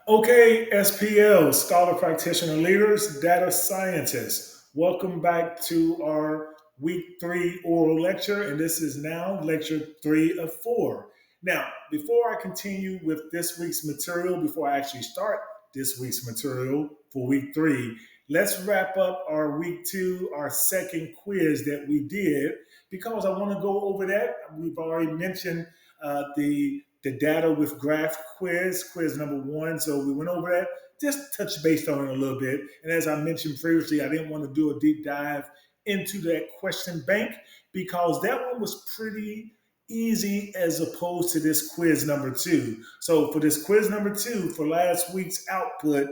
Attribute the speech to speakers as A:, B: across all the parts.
A: Okay, SPLs, Scholar Practitioner Leaders, Data Scientists. Welcome back to our week 3 oral lecture, and this is now lecture 3 of 4. Now, before I continue with this week's material, before I actually start this week's material for week 3, let's wrap up our week 2, our second quiz that we did, because I want to go over that. We've already mentioned the data with graph quiz number 1. So we went over that, just touch base on it a little bit. And as I mentioned previously, I didn't want to do a deep dive into that question bank because that one was pretty easy as opposed to this quiz number 2. So for this quiz number 2, for last week's output,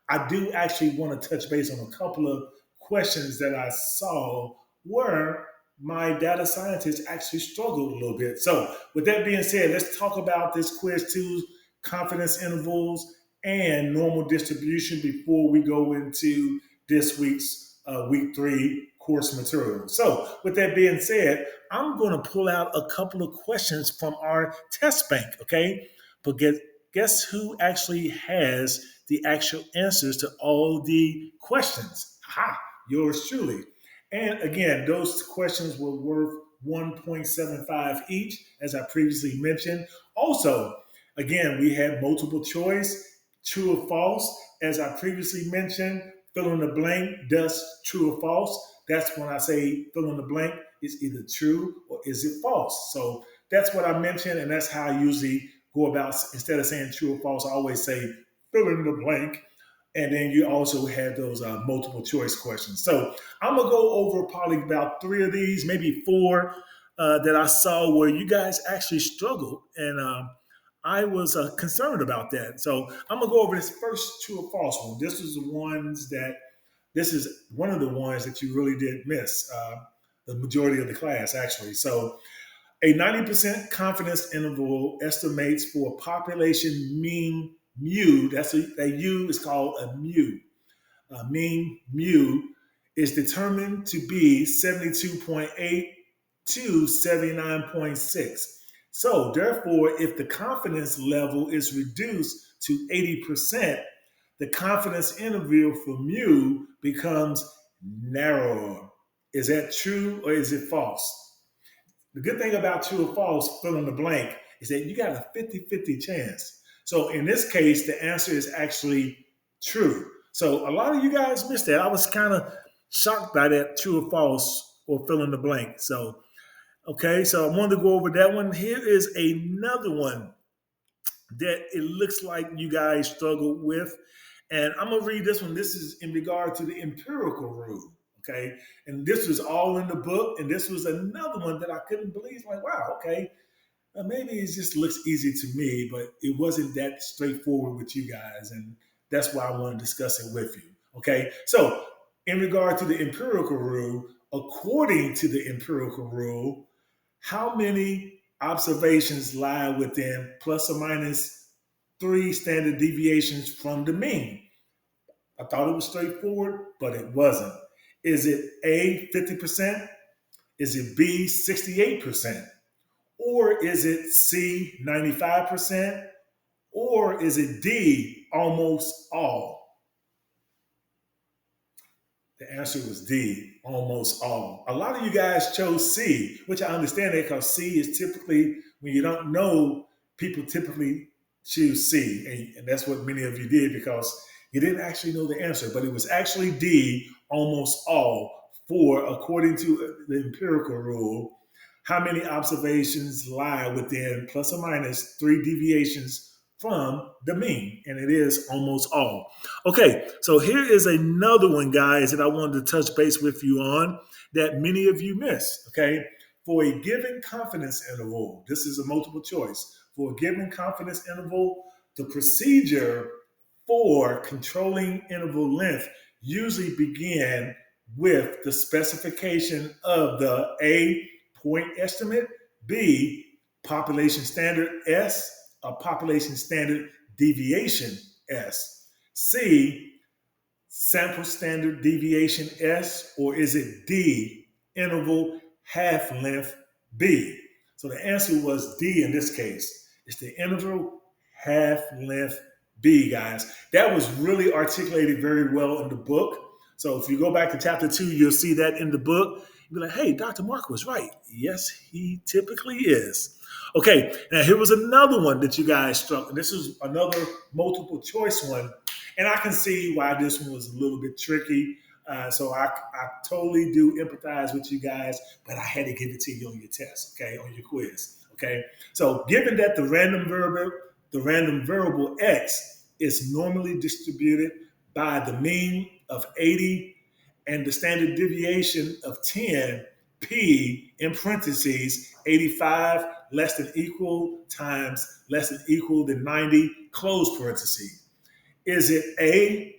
A: I do actually want to touch base on a couple of questions that I saw were my data scientists actually struggled a little bit. So, with that being said, let's talk about this quiz two confidence intervals and normal distribution before we go into this week's week 3 course material. So, with that being said, I'm going to pull out a couple of questions from our test bank, okay? But guess who actually has the actual answers to all the questions? Ha! Yours truly. And again, those questions were worth 1.75 each, as I previously mentioned. Also, again, we had multiple choice, true or false. As I previously mentioned, fill in the blank, thus true or false. That's when I say fill in the blank, it's either true or is it false. So that's what I mentioned, and that's how I usually go about. Instead of saying true or false, I always say fill in the blank. And then you also have those multiple choice questions. So I'm gonna go over probably about 3 of these, maybe 4 that I saw where you guys actually struggled, and I was concerned about that. So I'm gonna go over this first true or false one. This is one of the ones that you really did miss. The majority of the class actually. So a 90% confidence interval estimates for population mean mu. That's a U is called a mu. Mean mu is determined to be 72.8 to 79.6. So, therefore, if the confidence level is reduced to 80%, the confidence interval for mu becomes narrower. Is that true or is it false? The good thing about true or false, fill in the blank, is that you got a 50-50 chance. So in this case, the answer is actually true. So a lot of you guys missed that. I was kind of shocked by that true or false or fill in the blank. So, okay, so I wanted to go over that one. Here is another one that it looks like you guys struggled with. And I'm going to read this one. This is in regard to the empirical rule. Okay. And this was all in the book. And this was another one that I couldn't believe. Like, wow, okay. Maybe it just looks easy to me, but it wasn't that straightforward with you guys. And that's why I want to discuss it with you. Okay. So, in regard to the empirical rule, according to the empirical rule, how many observations lie within plus or minus 3 standard deviations from the mean? I thought it was straightforward, but it wasn't. Is it A, 50%? Is it B, 68%? Or is it C, 95%? Or is it D, almost all? The answer was D, almost all. A lot of you guys chose C, which I understand that because C is typically, when you don't know, people typically choose C. And that's what many of you did because you didn't actually know the answer, but it was actually D, almost all, for, according to the empirical rule, how many observations lie within plus or minus 3 deviations from the mean, and it is almost all. Okay, so here is another one, guys, that I wanted to touch base with you on that many of you missed. Okay, for a given confidence interval, this is a multiple choice. For a given confidence interval, the procedure for controlling interval length usually begin with the specification of the A, point estimate, B, population standard S, a population standard deviation S, C, sample standard deviation S, or is it D, interval half length B? So the answer was D in this case. It's the interval half length B, guys. That was really articulated very well in the book. So if you go back to chapter 2, you'll see that in the book. You'll be like, hey, Dr. Mark was right. Yes, he typically is. Okay, now here was another one that you guys struck. This is another multiple choice one. And I can see why this one was a little bit tricky. So I totally do empathize with you guys, but I had to give it to you on your test, okay, on your quiz. Okay. So given that the random variable x is normally distributed by the mean of 80 and the standard deviation of 10, p in parentheses 85 less than equal times less than equal than 90 close parentheses. Is it A,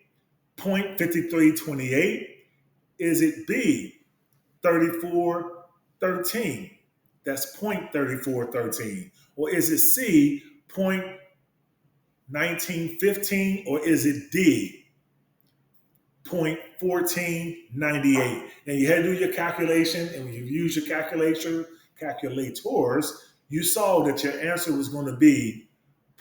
A: 0.5328? Is it B, 3413? That's 0.3413. Or is it C, 0.1915? Or is it D, 0.1498? Now you had to do your calculation, and when you use your calculators, you saw that your answer was going to be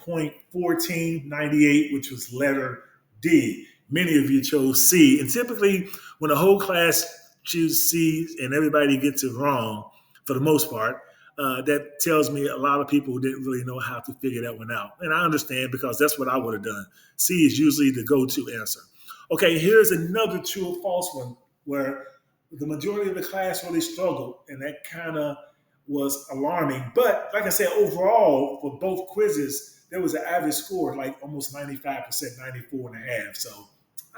A: 0.1498, which was letter D. Many of you chose C. And typically, when the whole class chooses C and everybody gets it wrong, for the most part, that tells me a lot of people didn't really know how to figure that one out. And I understand because that's what I would have done. C is usually the go-to answer. Okay, here's another true or false one where the majority of the class really struggled, and that kind of was alarming. But like I said, overall, for both quizzes, there was an average score like almost 95%, 94 and a half. So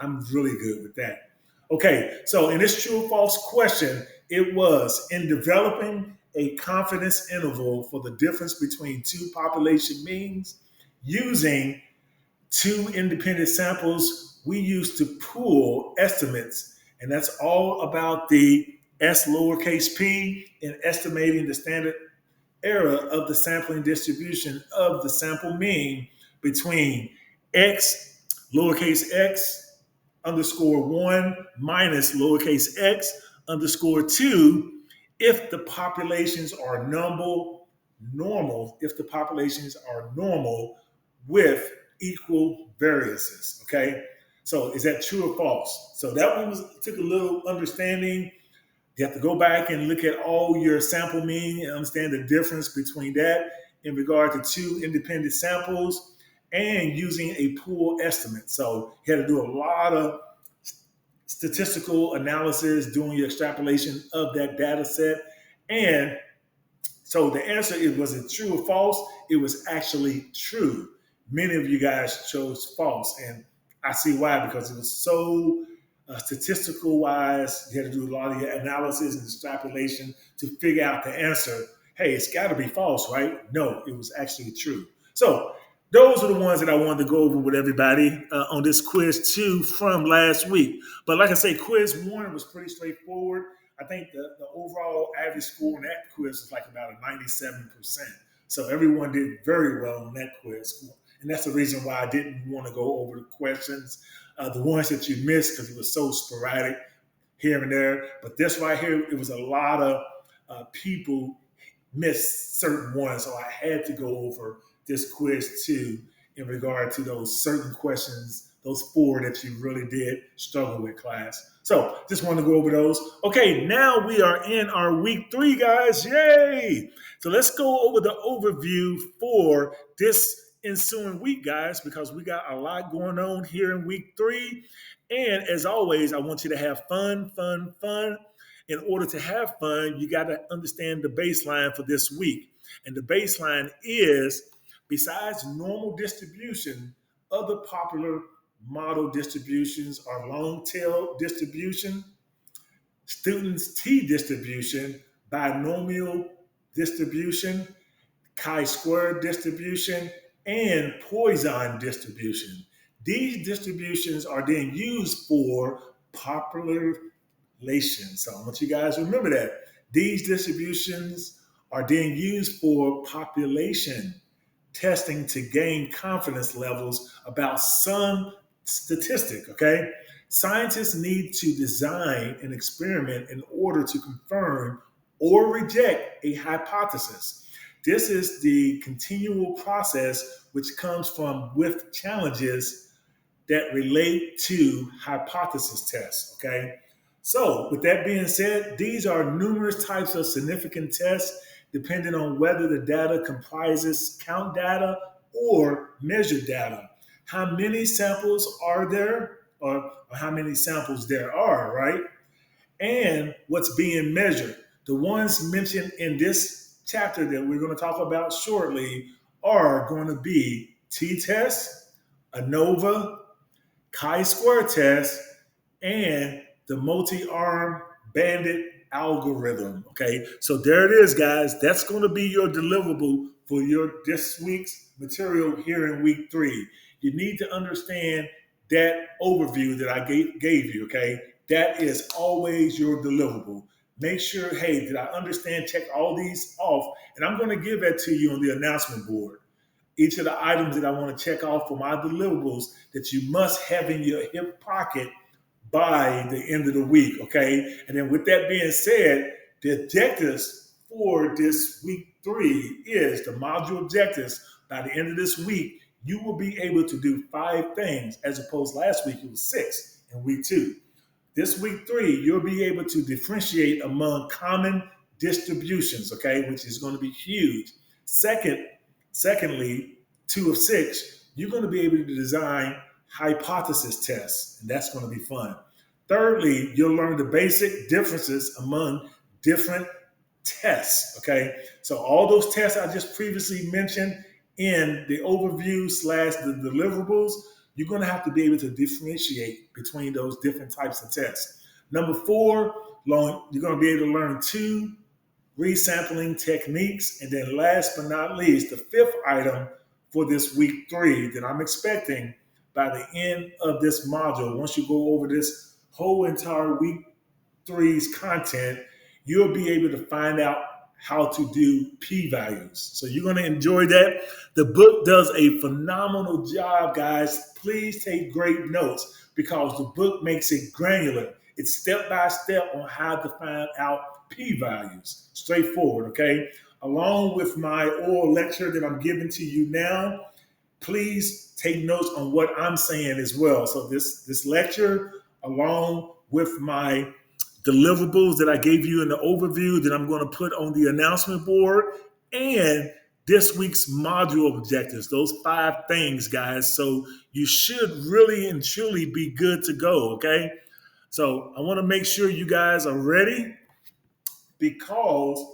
A: I'm really good with that. Okay, so in this true or false question, it was in developing a confidence interval for the difference between two population means using two independent samples, we used to pool estimates, and that's all about the S lowercase p in estimating the standard error of the sampling distribution of the sample mean between x lowercase x underscore 1 minus lowercase x underscore 2 if the populations are normal, if the populations are normal with equal variances. Okay, so is that true or false? So that one took a little understanding. You have to go back and look at all your sample mean and understand the difference between that in regard to two independent samples and using a pool estimate. So you had to do a lot of statistical analysis, doing your extrapolation of that data set. And so the answer is, was it true or false? It was actually true. Many of you guys chose false, and I see why, because it was so statistical wise. You had to do a lot of your analysis and extrapolation to figure out the answer. Hey, it's got to be false, right? No, it was actually true. So those are the ones that I wanted to go over with everybody on this quiz 2 from last week. But like I say, quiz 1 was pretty straightforward. I think the overall average score on that quiz was like about a 97%. So everyone did very well on that quiz. And that's the reason why I didn't want to go over the questions, the ones that you missed, because it was so sporadic here and there. But this right here, it was a lot of people missed certain ones. So I had to go over this quiz too in regard to those certain questions, those 4 that you really did struggle with, class. So just want to go over those. Okay, now we are in our week 3, guys. Yay! So let's go over the overview for this ensuing week, guys, because we got a lot going on here in week 3. And as always, I want you to have fun. In order to have fun, you got to understand the baseline for this week. And the baseline is, besides normal distribution, other popular model distributions are long tail distribution, students T distribution, binomial distribution, chi-square distribution, and Poisson distribution. These distributions are then used for population. So I want you guys to remember that. These distributions are then used for population testing to gain confidence levels about some statistic, okay? Scientists need to design an experiment in order to confirm or reject a hypothesis. This is the continual process which comes from with challenges that relate to hypothesis tests, okay? So with that being said, these are numerous types of significant tests depending on whether the data comprises count data or measured data. How many samples are there, or how many samples there are, right? And what's being measured. The ones mentioned in this chapter that we're going to talk about shortly are going to be t-test, ANOVA, chi-square test, and the multi-arm bandit algorithm. Okay, so there it is, guys. That's going to be your deliverable for your this week's material here in week 3. You need to understand that overview that I gave you. Okay, that is always your deliverable. Make sure, hey, did I understand? Check all these off, and I'm going to give that to you on the announcement board. Each of the items that I want to check off for my deliverables that you must have in your hip pocket by the end of the week, okay? And then with that being said, the objectives for this week 3 is the module objectives. By the end of this week, you will be able to do 5 things as opposed to last week, it was 6 in week 2. This week 3, you'll be able to differentiate among common distributions, okay, which is going to be huge. Secondly, 2 of 6, you're going to be able to design hypothesis tests, and that's going to be fun. Thirdly, you'll learn the basic differences among different tests, okay? So all those tests I just previously mentioned in the overview / the deliverables, you're going to have to be able to differentiate between those different types of tests. Number 4, you're going to be able to learn 2 resampling techniques. And then last but not least, the 5th item for this week 3 that I'm expecting by the end of this module, once you go over this whole entire week 3's content, you'll be able to find out how to do p-values. So you're going to enjoy that. The book does a phenomenal job, guys. Please take great notes because the book makes it granular. It's step-by-step on how to find out p-values. Straightforward, okay? Along with my oral lecture that I'm giving to you now, please take notes on what I'm saying as well. So this lecture, along with my deliverables that I gave you in the overview that I'm going to put on the announcement board, and this week's module objectives, those 5 things, guys. So you should really and truly be good to go, okay? So I want to make sure you guys are ready because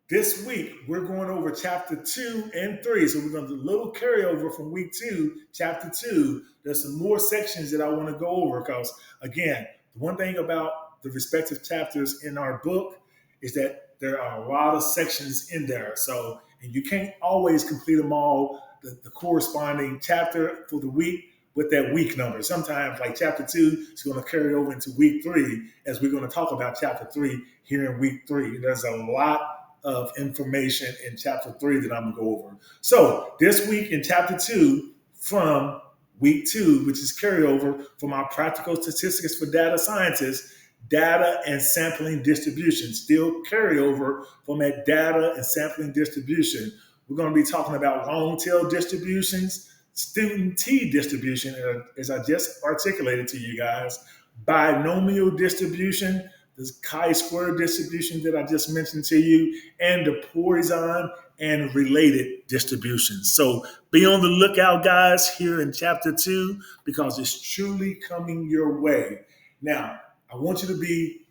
A: this week we're going over chapter 2 and 3. So we're going to do a little carryover from week 2, chapter 2. There's some more sections that I want to go over because, again, the one thing about the respective chapters in our book is that there are a lot of sections in there. So, and you can't always complete them all, the corresponding chapter for the week with that week number. Sometimes, like chapter 2 is going to carry over into week 3 as we're going to talk about chapter 3 here in week 3. There's a lot of information in chapter 3 that I'm going to go over. So this week in chapter 2 from week 2, which is carryover from our practical statistics for data scientists, data and sampling distribution, still carryover from that data and sampling distribution. We're going to be talking about long tail distributions, student T distribution, as I just articulated to you guys, binomial distribution, this chi-square distribution that I just mentioned to you, and the Poisson and related distributions. So be on the lookout, guys, here in chapter 2, because it's truly coming your way. Now, I want you to be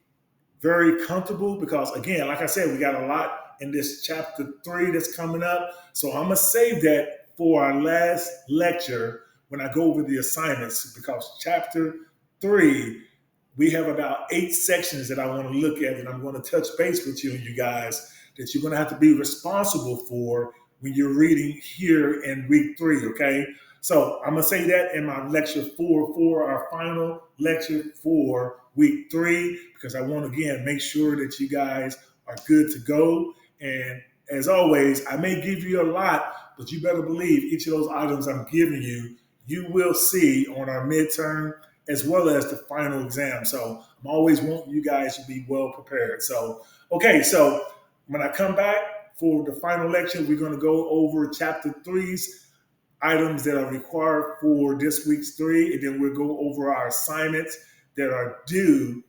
A: very comfortable because, again, like I said, we got a lot in this chapter 3 that's coming up. So I'm going to save that for our last lecture when I go over the assignments, because chapter 3, we have about 8 sections that I want to look at, and I'm going to touch base with you guys that you're going to have to be responsible for when you're reading here in week 3, okay? So I'm going to say that in my lecture 4 for our final lecture for week 3, because I want to, again, make sure that you guys are good to go. And as always, I may give you a lot, but you better believe each of those items I'm giving you, you will see on our midterm as well as the final exam. So I'm always wanting you guys to be well prepared. So, okay, so when I come back For the final lecture, we're going to go over chapter three's items that are required for this week's three, and then we'll go over our assignments that are due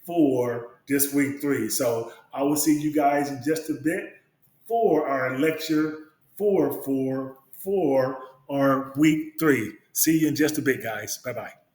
A: for this week three. So I will see you guys in just a bit for our lecture for our week three. See you in just a bit, guys. Bye bye.